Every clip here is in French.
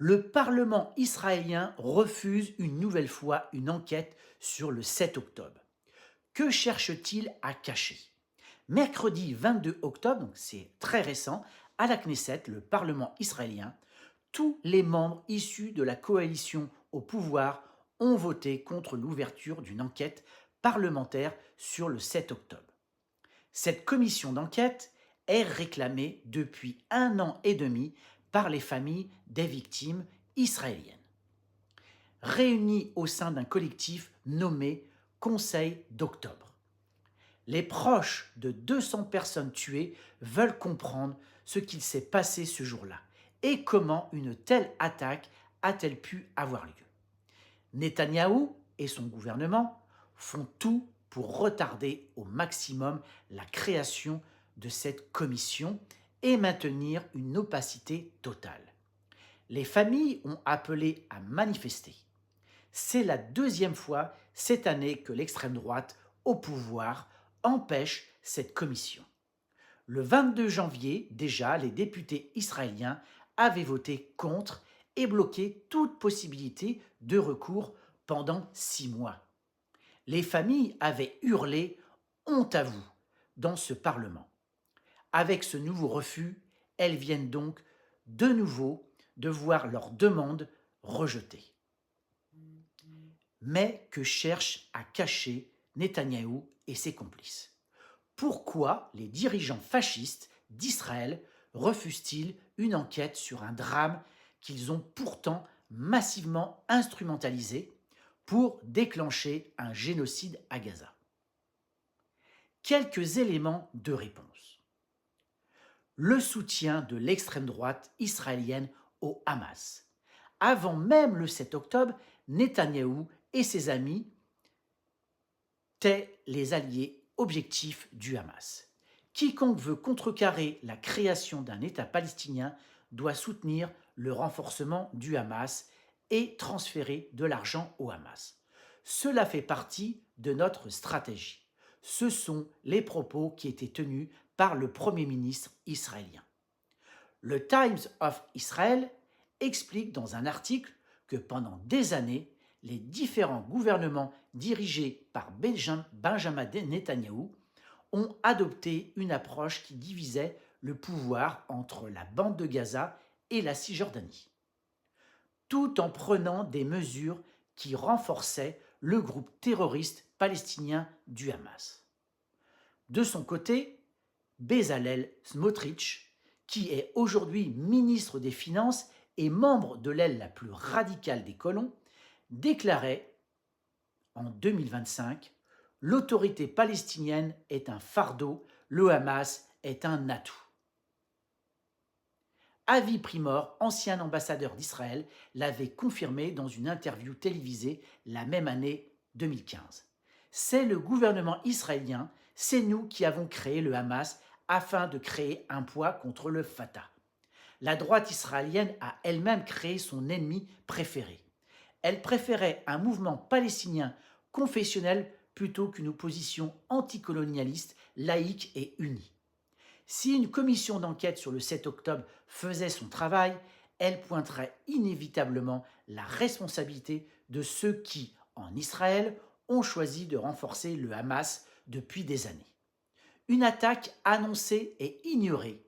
Le Parlement israélien refuse une nouvelle fois une enquête sur le 7 octobre. Que cherche-t-il à cacher? Mercredi 22 octobre, donc c'est très récent, à la Knesset, le Parlement israélien, tous les membres issus de la coalition au pouvoir ont voté contre l'ouverture d'une enquête parlementaire sur le 7 octobre. Cette commission d'enquête est réclamée depuis 1 an et demi par les familles des victimes israéliennes, réunies au sein d'un collectif nommé Conseil d'octobre. Les proches de 200 personnes tuées veulent comprendre ce qu'il s'est passé ce jour-là et comment une telle attaque a-t-elle pu avoir lieu. Netanyahou et son gouvernement font tout pour retarder au maximum la création de cette commission et maintenir une opacité totale. Les familles ont appelé à manifester. C'est la deuxième fois cette année que l'extrême droite au pouvoir empêche cette commission. Le 22 janvier, déjà, les députés israéliens avaient voté contre et bloqué toute possibilité de recours pendant 6 mois. Les familles avaient hurlé honte à vous dans ce Parlement. Avec ce nouveau refus, elles viennent donc de nouveau de voir leur demande rejetée. Mais que cherchent à cacher Netanyahou et ses complices? Pourquoi les dirigeants fascistes d'Israël refusent-ils une enquête sur un drame qu'ils ont pourtant massivement instrumentalisé pour déclencher un génocide à Gaza? Quelques éléments de réponse. Le soutien de l'extrême droite israélienne au Hamas. Avant même le 7 octobre, Netanyahou et ses amis étaient les alliés objectifs du Hamas. Quiconque veut contrecarrer la création d'un État palestinien doit soutenir le renforcement du Hamas et transférer de l'argent au Hamas. Cela fait partie de notre stratégie. Ce sont les propos qui étaient tenus par le Premier ministre israélien. Le Times of Israel explique dans un article que pendant des années, les différents gouvernements dirigés par Benjamin Netanyahou ont adopté une approche qui divisait le pouvoir entre la bande de Gaza et la Cisjordanie, tout en prenant des mesures qui renforçaient le groupe terroriste palestinien du Hamas. De son côté, Bezalel Smotrich, qui est aujourd'hui ministre des Finances et membre de l'aile la plus radicale des colons, déclarait en 2025 « L'autorité palestinienne est un fardeau, le Hamas est un atout ». Avi Primor, ancien ambassadeur d'Israël, l'avait confirmé dans une interview télévisée la même année 2015. C'est le gouvernement israélien, c'est nous qui avons créé le Hamas afin de créer un poids contre le Fatah. La droite israélienne a elle-même créé son ennemi préféré. Elle préférait un mouvement palestinien confessionnel plutôt qu'une opposition anticolonialiste, laïque et unie. Si une commission d'enquête sur le 7 octobre faisait son travail, elle pointerait inévitablement la responsabilité de ceux qui, en Israël, ont choisi de renforcer le Hamas depuis des années. Une attaque annoncée et ignorée.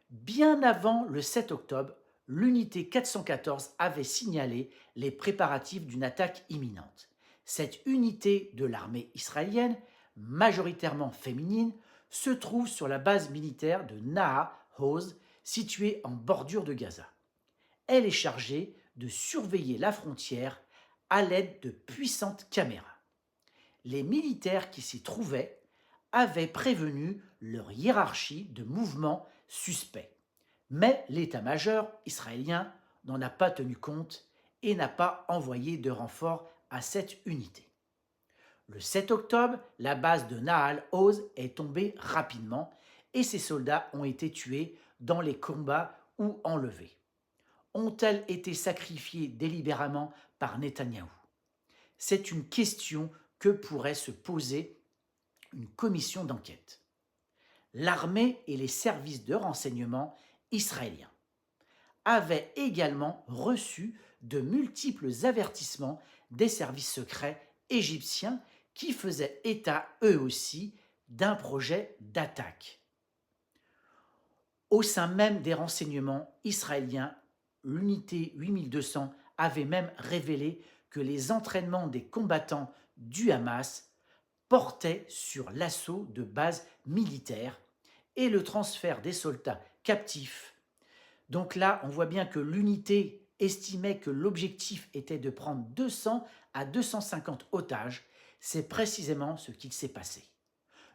Bien avant le 7 octobre, l'unité 414 avait signalé les préparatifs d'une attaque imminente. Cette unité de l'armée israélienne, majoritairement féminine, se trouve sur la base militaire de Naha Oz, située en bordure de Gaza. Elle est chargée de surveiller la frontière à l'aide de puissantes caméras. Les militaires qui s'y trouvaient avaient prévenu leur hiérarchie de mouvements suspects. Mais l'état-major israélien n'en a pas tenu compte et n'a pas envoyé de renfort à cette unité. Le 7 octobre, la base de Nahal Oz est tombée rapidement et ses soldats ont été tués dans les combats ou enlevés. Ont-elles été sacrifiées délibérément par Netanyahou? C'est une question que pourrait se poser une commission d'enquête. L'armée et les services de renseignement israéliens. avait également reçu de multiples avertissements des services secrets égyptiens qui faisaient état, eux aussi, d'un projet d'attaque. Au sein même des renseignements israéliens, l'unité 8200 avait même révélé que les entraînements des combattants du Hamas portaient sur l'assaut de bases militaires et le transfert des soldats captifs. Donc là, on voit bien que l'unité estimait que l'objectif était de prendre 200 à 250 otages. C'est précisément ce qu'il s'est passé.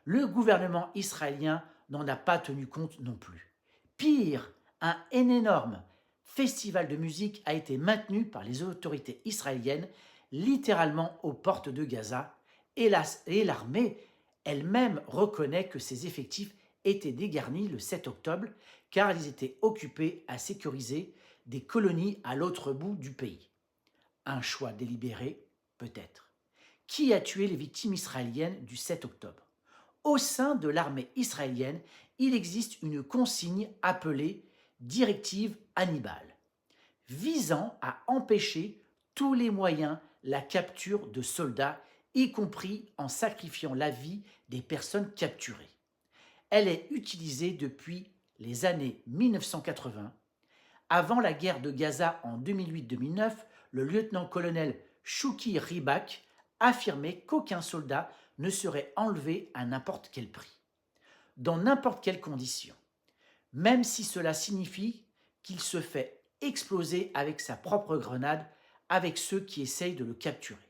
Le gouvernement israélien n'en a pas tenu compte non plus. Pire, un énorme festival de musique a été maintenu par les autorités israéliennes, littéralement aux portes de Gaza, et l'armée elle-même reconnaît que ses effectifs étaient dégarnis le 7 octobre, car ils étaient occupés à sécuriser des colonies à l'autre bout du pays. Un choix délibéré, peut-être. Qui a tué les victimes israéliennes du 7 octobre? Au sein de l'armée israélienne, il existe une consigne appelée Directive Hannibal, visant à empêcher tous les moyens la capture de soldats, y compris en sacrifiant la vie des personnes capturées. Elle est utilisée depuis les années 1980. Avant la guerre de Gaza en 2008-2009, le lieutenant-colonel Chouki Ribak affirmait qu'aucun soldat ne serait enlevé à n'importe quel prix, dans n'importe quelle condition, même si cela signifie qu'il se fait exploser avec sa propre grenade avec ceux qui essayent de le capturer.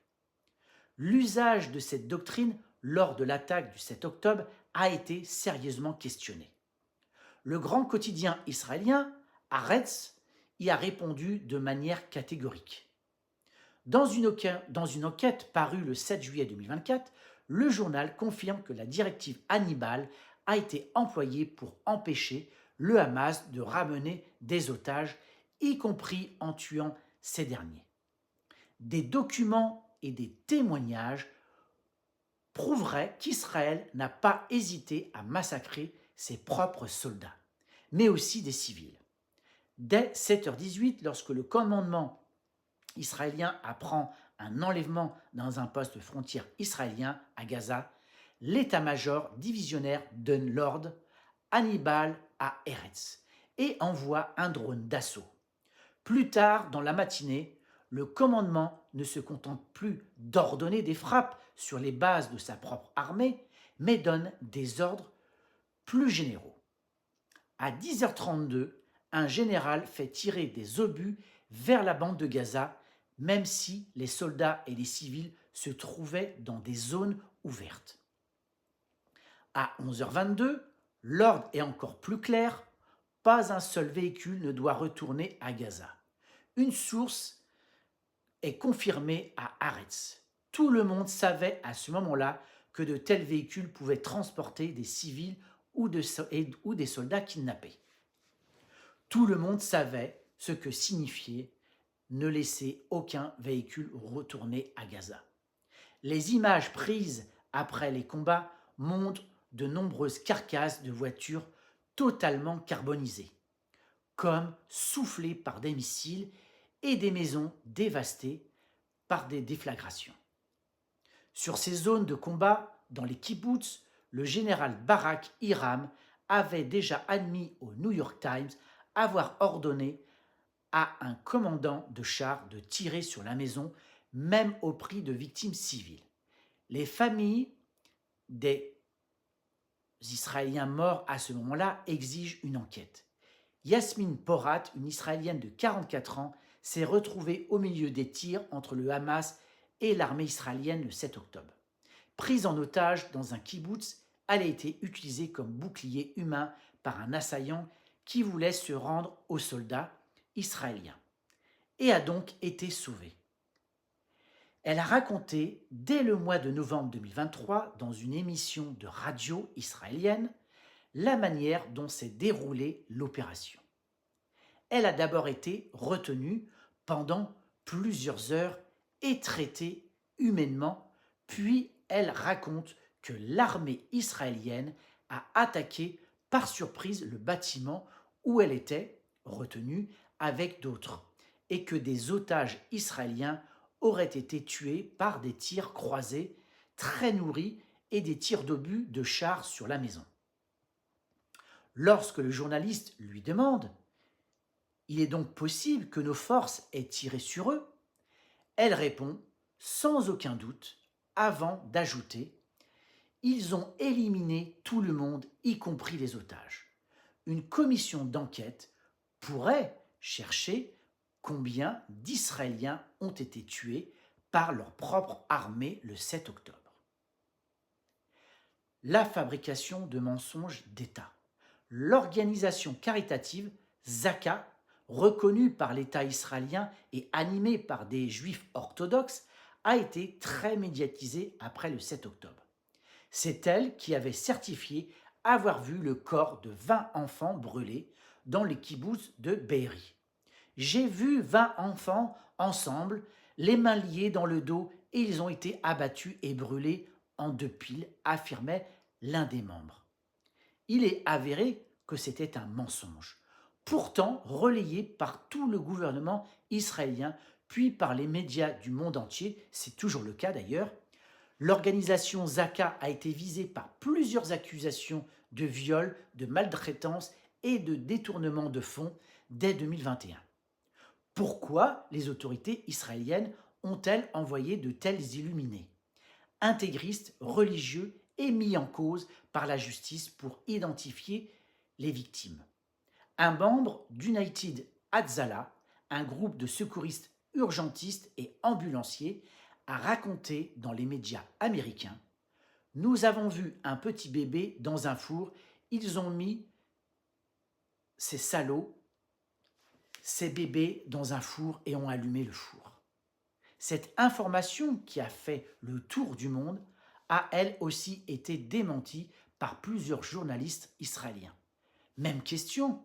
L'usage de cette doctrine lors de l'attaque du 7 octobre a été sérieusement questionné. Le grand quotidien israélien, Haaretz, y a répondu de manière catégorique. Dans une enquête parue le 7 juillet 2024, le journal confirme que la directive Hannibal a été employée pour empêcher le Hamas de ramener des otages, y compris en tuant ces derniers. Des documents et des témoignages prouveraient qu'Israël n'a pas hésité à massacrer ses propres soldats, mais aussi des civils. Dès 7h18, lorsque le commandement israélien apprend un enlèvement dans un poste frontière israélien à Gaza, l'état-major divisionnaire donne l'ordre Hannibal à Eretz et envoie un drone d'assaut. Plus tard dans la matinée, le commandement ne se contente plus d'ordonner des frappes sur les bases de sa propre armée, mais donne des ordres plus généraux. À 10h32, un général fait tirer des obus vers la bande de Gaza, même si les soldats et les civils se trouvaient dans des zones ouvertes. À 11h22, l'ordre est encore plus clair, pas un seul véhicule ne doit retourner à Gaza. Une source est confirmée à Haaretz. Tout le monde savait à ce moment-là que de tels véhicules pouvaient transporter des civils ou des soldats kidnappés. Tout le monde savait ce que signifiait ne laisser aucun véhicule retourner à Gaza. Les images prises après les combats montrent de nombreuses carcasses de voitures totalement carbonisées, comme soufflées par des missiles, et des maisons dévastées par des déflagrations. Sur ces zones de combat, dans les kibboutz, le général Barak Hiram avait déjà admis au New York Times avoir ordonné à un commandant de char de tirer sur la maison, même au prix de victimes civiles. Les familles des Israéliens morts à ce moment-là exigent une enquête. Yasmine Porat, une Israélienne de 44 ans, s'est retrouvée au milieu des tirs entre le Hamas et l'armée israélienne le 7 octobre. Prise en otage dans un kibboutz, elle a été utilisée comme bouclier humain par un assaillant qui voulait se rendre aux soldats israéliens et a donc été sauvée. Elle a raconté dès le mois de novembre 2023 dans une émission de radio israélienne la manière dont s'est déroulée l'opération. Elle a d'abord été retenue pendant plusieurs heures et traitée humainement, puis elle raconte que l'armée israélienne a attaqué par surprise le bâtiment où elle était retenue avec d'autres et que des otages israéliens auraient été tués par des tirs croisés très nourris et des tirs d'obus de chars sur la maison. Lorsque le journaliste lui demande « Il est donc possible que nos forces aient tiré sur eux ?» elle répond sans aucun doute, avant d'ajouter « Ils ont éliminé tout le monde, y compris les otages. Une commission d'enquête pourrait chercher combien d'Israéliens ont été tués par leur propre armée le 7 octobre. » La fabrication de mensonges d'État. L'organisation caritative Zaka, reconnue par l'État israélien et animée par des juifs orthodoxes, a été très médiatisée après le 7 octobre. C'est elle qui avait certifié avoir vu le corps de 20 enfants brûlés dans le kibboutz de Be'eri. J'ai vu 20 enfants ensemble, les mains liées dans le dos, et ils ont été abattus et brûlés en 2 piles, affirmait l'un des membres. Il est avéré que c'était un mensonge, pourtant relayé par tout le gouvernement israélien, puis par les médias du monde entier, c'est toujours le cas d'ailleurs. L'organisation Zaka a été visée par plusieurs accusations de viol, de maltraitance et de détournement de fonds dès 2021. Pourquoi les autorités israéliennes ont-elles envoyé de tels illuminés, intégristes, religieux et mis en cause par la justice pour identifier les victimes? Un membre d'United Hatzalah, un groupe de secouristes urgentistes et ambulanciers, a raconté dans les médias américains « Nous avons vu un petit bébé dans un four, ils ont mis ces salauds, ces bébés dans un four et ont allumé le four. » Cette information qui a fait le tour du monde a elle aussi été démentie par plusieurs journalistes israéliens. Même question,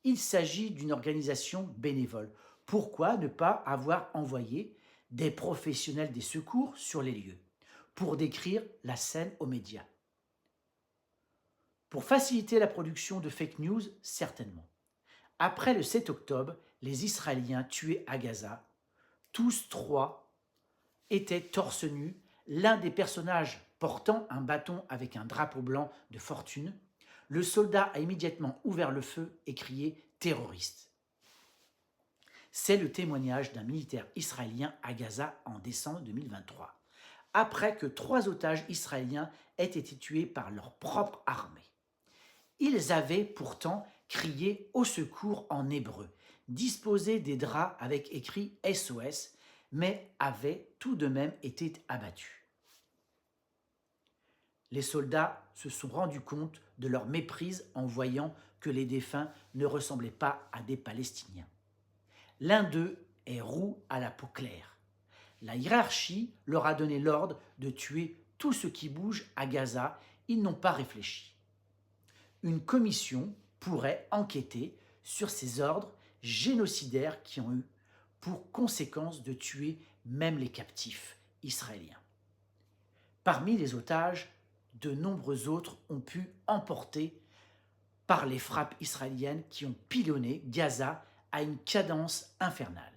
il s'agit d'une organisation bénévole. Pourquoi ne pas avoir envoyé des professionnels des secours sur les lieux pour décrire la scène aux médias? Pour faciliter la production de fake news, certainement. Après le 7 octobre, les Israéliens tués à Gaza, tous 3, étaient torse nu, l'un des personnages portant un bâton avec un drapeau blanc de fortune. Le soldat a immédiatement ouvert le feu et crié « terroriste ». C'est le témoignage d'un militaire israélien à Gaza en décembre 2023, après que 3 otages israéliens aient été tués par leur propre armée. Ils avaient pourtant crié au secours en hébreu, disposé des draps avec écrit SOS, mais avaient tout de même été abattus. Les soldats se sont rendus compte de leur méprise en voyant que les défunts ne ressemblaient pas à des Palestiniens. L'un d'eux est roux à la peau claire. La hiérarchie leur a donné l'ordre de tuer tout ce qui bouge à Gaza. Ils n'ont pas réfléchi. Une commission pourrait enquêter sur ces ordres génocidaires qui ont eu pour conséquence de tuer même les captifs israéliens. Parmi les otages, de nombreux autres ont pu emporter par les frappes israéliennes qui ont pilonné Gaza à une cadence infernale.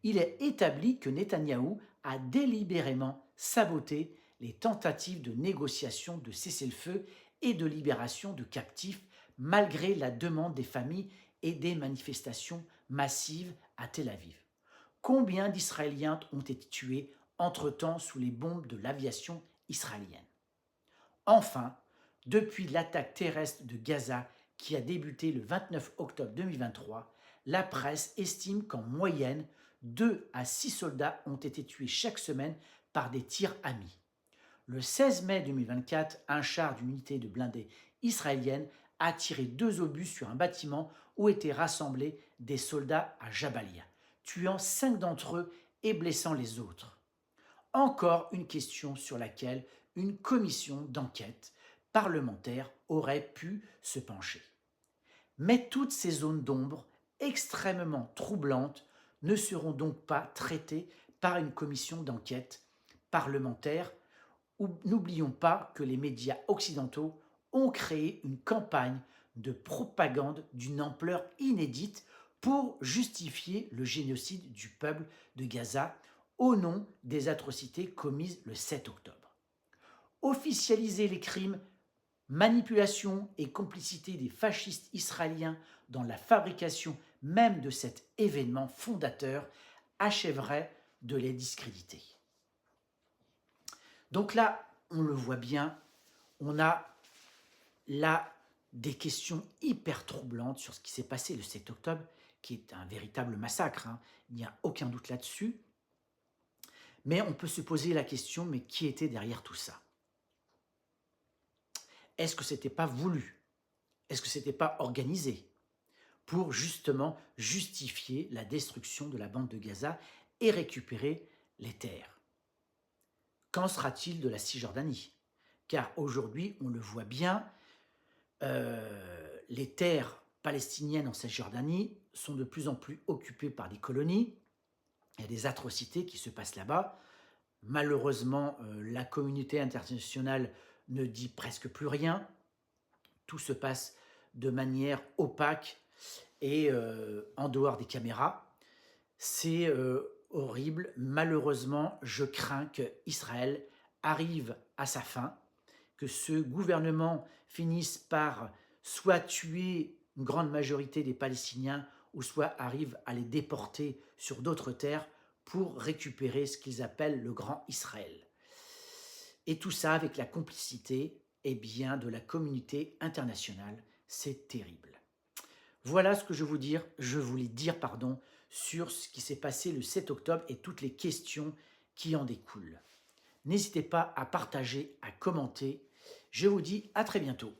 Il est établi que Netanyahou a délibérément saboté les tentatives de négociation de cessez-le-feu et de libération de captifs malgré la demande des familles et des manifestations massives à Tel Aviv. Combien d'Israéliens ont été tués entre-temps sous les bombes de l'aviation israélienne? Enfin, depuis l'attaque terrestre de Gaza qui a débuté le 29 octobre 2023, la presse estime qu'en moyenne, 2 à 6 soldats ont été tués chaque semaine par des tirs amis. Le 16 mai 2024, un char d'une unité de blindés israélienne a tiré 2 obus sur un bâtiment où étaient rassemblés des soldats à Jabalia, tuant 5 d'entre eux et blessant les autres. Encore une question sur laquelle une commission d'enquête parlementaire aurait pu se pencher. Mais toutes ces zones d'ombre extrêmement troublantes ne seront donc pas traitées par une commission d'enquête parlementaire. N'oublions pas que les médias occidentaux ont créé une campagne de propagande d'une ampleur inédite pour justifier le génocide du peuple de Gaza au nom des atrocités commises le 7 octobre. Officialiser les crimes, manipulation et complicité des fascistes israéliens dans la fabrication même de cet événement fondateur achèverait de les discréditer. Donc là, on le voit bien, on a là des questions hyper troublantes sur ce qui s'est passé le 7 octobre, qui est un véritable massacre, hein. Il n'y a aucun doute là-dessus. Mais on peut se poser la question, mais qui était derrière tout ça? Est-ce que ce n'était pas voulu? Est-ce que ce n'était pas organisé pour justement justifier la destruction de la bande de Gaza et récupérer les terres? Qu'en sera-t-il de la Cisjordanie? Car aujourd'hui, on le voit bien, les terres palestiniennes en Cisjordanie sont de plus en plus occupées par des colonies. Il y a des atrocités qui se passent là-bas. Malheureusement, la communauté internationale ne dit presque plus rien. Tout se passe de manière opaque et en dehors des caméras. C'est horrible. Malheureusement, je crains qu'Israël arrive à sa fin, que ce gouvernement finisse par soit tuer une grande majorité des Palestiniens ou soit arrive à les déporter sur d'autres terres pour récupérer ce qu'ils appellent le Grand Israël. Et tout ça avec la complicité de la communauté internationale. C'est terrible. Voilà ce que je voulais dire sur ce qui s'est passé le 7 octobre et toutes les questions qui en découlent. N'hésitez pas à partager, à commenter. Je vous dis à très bientôt.